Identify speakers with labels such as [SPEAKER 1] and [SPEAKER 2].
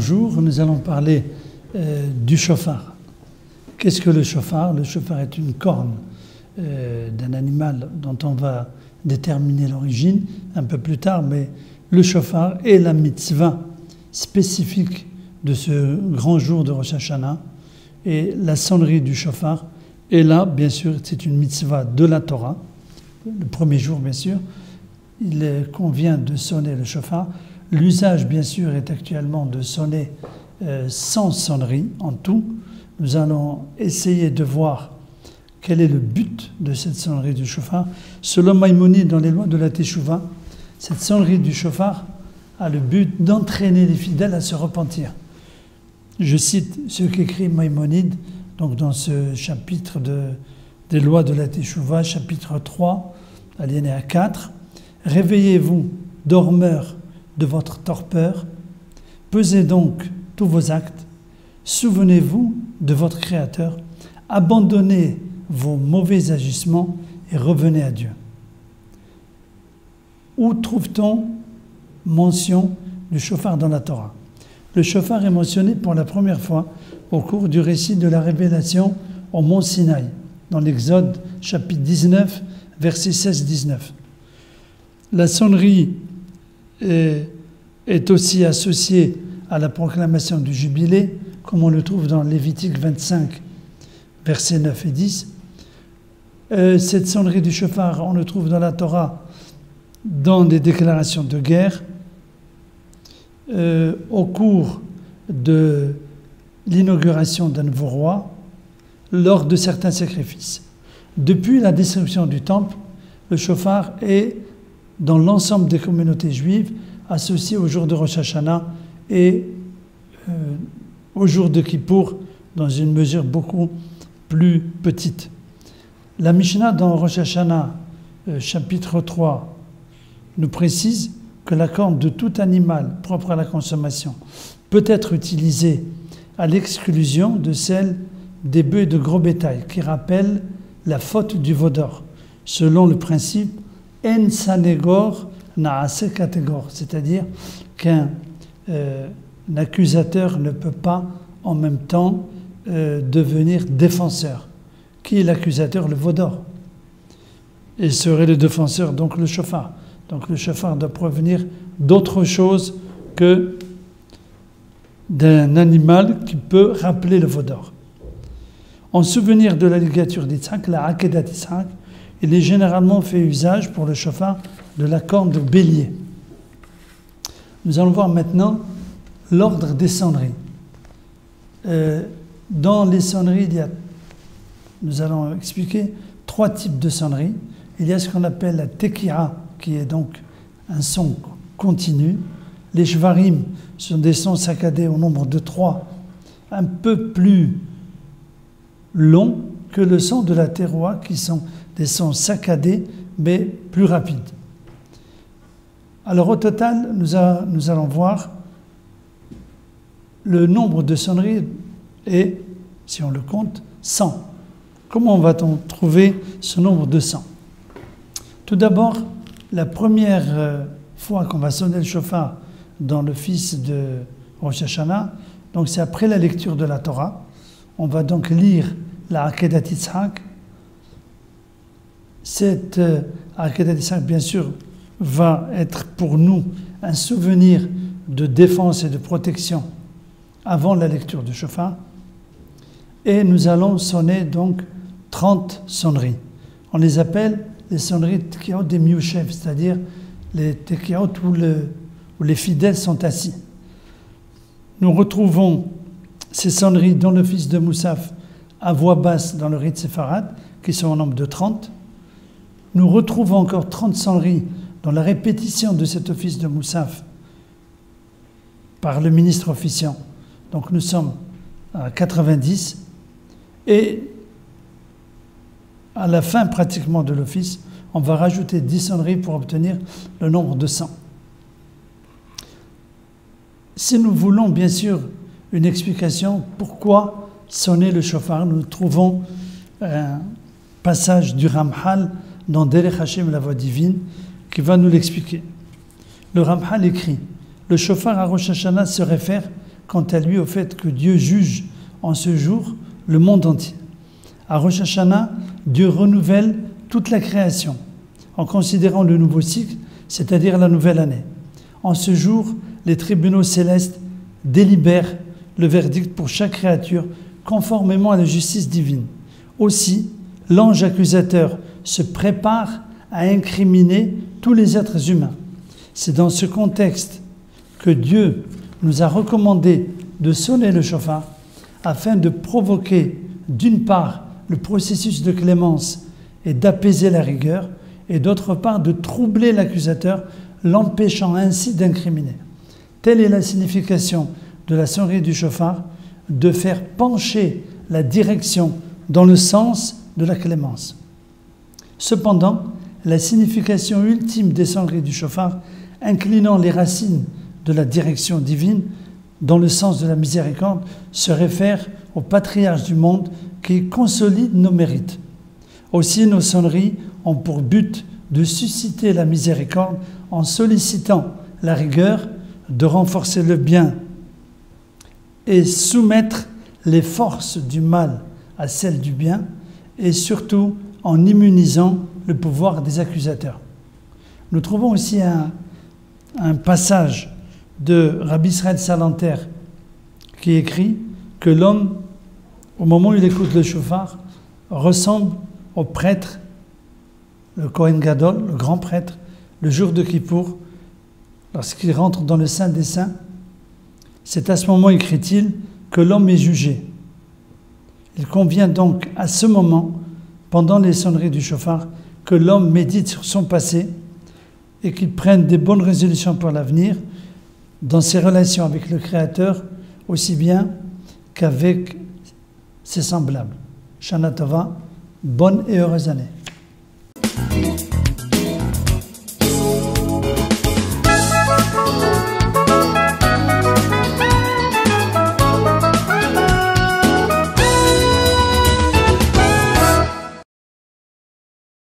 [SPEAKER 1] bonjour. Nous allons parler du chauffard. Qu'est-ce que le chauffard? Le chauffard est une corne d'un animal dont on va déterminer l'origine un peu plus tard, mais le chauffard est la mitzvah spécifique de ce grand jour de Rosh Hashanah. Et la sonnerie du chauffar est là, bien sûr, c'est une mitzvah de la Torah. Le premier jour, bien sûr, il convient de sonner le chauffar. L'usage, bien sûr, est actuellement de sonner 100 sonneries en tout. Nous allons essayer de voir quel est le but de cette sonnerie du chauffar. Selon Maïmonide, dans les lois de la Teshuvah, cette sonnerie du chauffar a le but d'entraîner les fidèles à se repentir. Je cite ce qu'écrit Maïmonide donc dans ce chapitre des lois de la Teshuvah, chapitre 3, alinéa 4. « Réveillez-vous, dormeurs, de votre torpeur, pesez donc tous vos actes, souvenez-vous de votre Créateur, abandonnez vos mauvais agissements et revenez à Dieu. » Où trouve-t-on mention du chauffard dans la Torah? Le chauffard est mentionné pour la première fois au cours du récit de la révélation au mont Sinaï, dans l'Exode chapitre 19, versets 16-19. La sonnerie est aussi associée à la proclamation du jubilé, comme on le trouve dans Lévitique 25, versets 9 et 10. Cette sonnerie du chauffard, on le trouve dans la Torah, dans des déclarations de guerre, au cours de l'inauguration d'un nouveau roi, lors de certains sacrifices. Depuis la destruction du temple, le chauffard est, dans l'ensemble des communautés juives, associé au jour de Rosh Hashanah et au jour de Kippour, dans une mesure beaucoup plus petite. La Mishnah dans Rosh Hashanah, chapitre 3, nous précise que la corne de tout animal propre à la consommation peut être utilisée à l'exclusion de celle des bœufs et de gros bétail, qui rappelle la faute du veau d'or, selon le principe « en sanegor naase kategor », c'est-à-dire qu'un accusateur ne peut pas en même temps devenir défenseur. Qui est l'accusateur? Le veau d'or. Et serait le défenseur donc le chauffard. Donc le chauffard doit provenir d'autre chose que d'un animal qui peut rappeler le veau d'or. En souvenir de la ligature d'Yitzhak, la Akedat Yitzhak, il est généralement fait usage pour le chauffard de la corne de bélier. Nous allons voir maintenant l'ordre des sonneries. Dans les sonneries, nous allons expliquer 3 types de sonneries. Il y a ce qu'on appelle la teki'a, qui est donc un son continu. Les shvarim sont des sons saccadés au nombre de 3, un peu plus longs que le son de la teroua, qui sont des sons saccadés, mais plus rapides. Alors au total, nous allons voir le nombre de sonneries est, si on le compte, 100. Comment va-t-on trouver ce nombre de 100? Tout d'abord, la première fois qu'on va sonner le chauffard dans l'office de Rosh Hashanah, donc c'est après la lecture de la Torah. On va donc lire la Akedat Yitzhak. Cette Akedat Yitzhak, bien sûr, va être pour nous un souvenir de défense et de protection avant la lecture du chauffard. Et nous allons sonner donc 30 sonneries. On les appelle les sonneries tekiot des miouchev, c'est-à-dire les tekiot où les fidèles sont assis. Nous retrouvons ces sonneries dans l'office de Moussaf à voix basse dans le rite séfarade, qui sont au nombre de 30. Nous retrouvons encore 30 sonneries dans la répétition de cet office de Moussaf par le ministre officiant. Donc nous sommes à 90. Et à la fin pratiquement de l'office, on va rajouter 10 sonneries pour obtenir le nombre de 100. Si nous voulons bien sûr une explication pourquoi sonner le chauffard, nous trouvons un passage du Ramchal dans Derech Hashem, la voix divine, qui va nous l'expliquer. Le Ramchal écrit: le chauffard à Rosh Hashanah se réfère quant à lui au fait que Dieu juge en ce jour le monde entier. À Rosh Hashanah, Dieu renouvelle toute la création en considérant le nouveau cycle, c'est-à-dire la nouvelle année. En ce jour, les tribunaux célestes délibèrent le verdict pour chaque créature conformément à la justice divine. Aussi, l'ange accusateur se prépare à incriminer tous les êtres humains. C'est dans ce contexte que Dieu nous a recommandé de sonner le chauffard afin de provoquer, d'une part, le processus de clémence et d'apaiser la rigueur, et d'autre part, de troubler l'accusateur, l'empêchant ainsi d'incriminer. Telle est la signification de la sonnerie du chauffard, de faire pencher la direction dans le sens de la clémence. Cependant, la signification ultime des sonneries du chauffard, inclinant les racines de la direction divine dans le sens de la miséricorde, se réfère au patriarche du monde qui consolide nos mérites. Aussi, nos sonneries ont pour but de susciter la miséricorde en sollicitant la rigueur, de renforcer le bien et soumettre les forces du mal à celles du bien, et surtout en immunisant le pouvoir des accusateurs. Nous trouvons aussi un passage de Rabbi Israël Salanter qui écrit que l'homme, au moment où il écoute le shofar, ressemble au prêtre, le Kohen Gadol, le grand prêtre, le jour de Kippour, lorsqu'il rentre dans le Saint des Saints. C'est à ce moment, écrit-il, que l'homme est jugé. Il convient donc à ce moment, pendant les sonneries du shofar, que l'homme médite sur son passé et qu'il prenne des bonnes résolutions pour l'avenir dans ses relations avec le Créateur, aussi bien qu'avec ses semblables. Shana Tova, bonne et heureuse année.